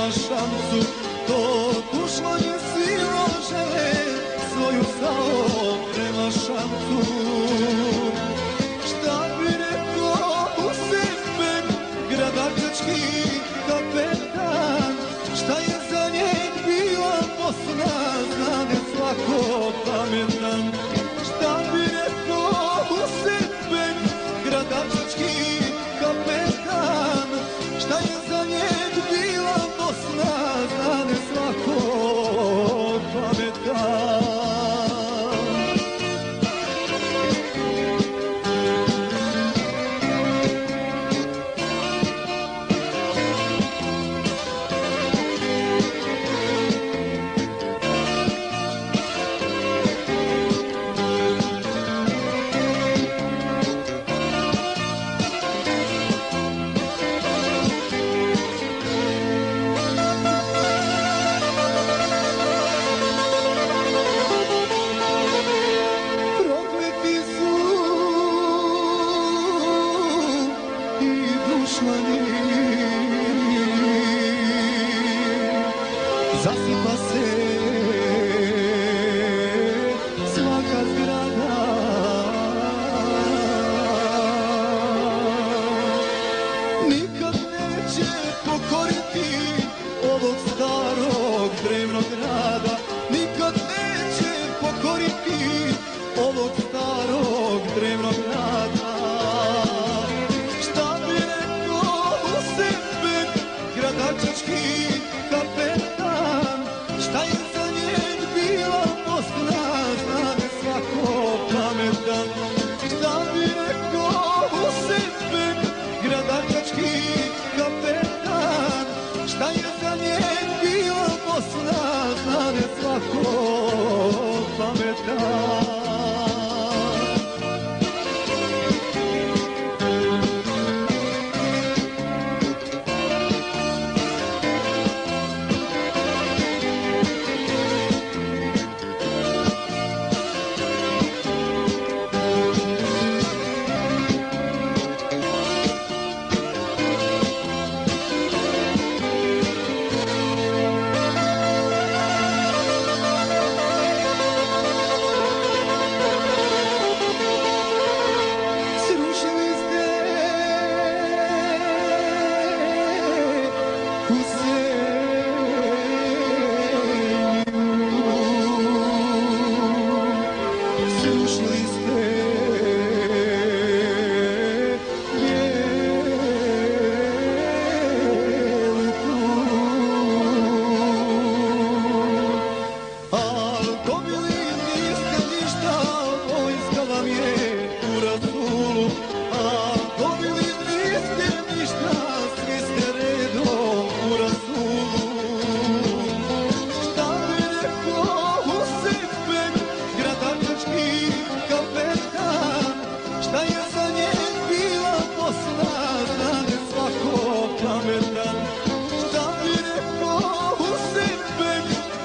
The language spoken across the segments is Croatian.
nema šansu, to dušmanje silo žele, svoju stao nema šansu. Šta bi rekao u sebe gradakački kapetan, šta je za njeg bila Bosna, znade svako pametan. Šta bi rekao u sebe gradakački kapetan, šta je za njeg bila Bosna, znade svako pametan. Zasipa se svaka zgrada, nikad neće pokoriti ovog starog drevnog grada, nikad neće pokoriti ovog starog drevnog grada. Šta bi rekao u sebe gradakački kapetan, šta je za njeg bila Bosna, znade svako pametan. Šta bi rekao u sebe gradakački kapetan, šta je za njeg bila Bosna, znade svako pametan.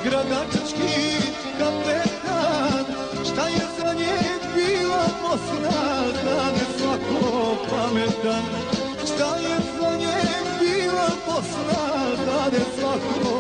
Gradakački kapetan, šta je za njeg bila Bosna, znade svako pametan. Šta je za njeg bila Bosna, znade svako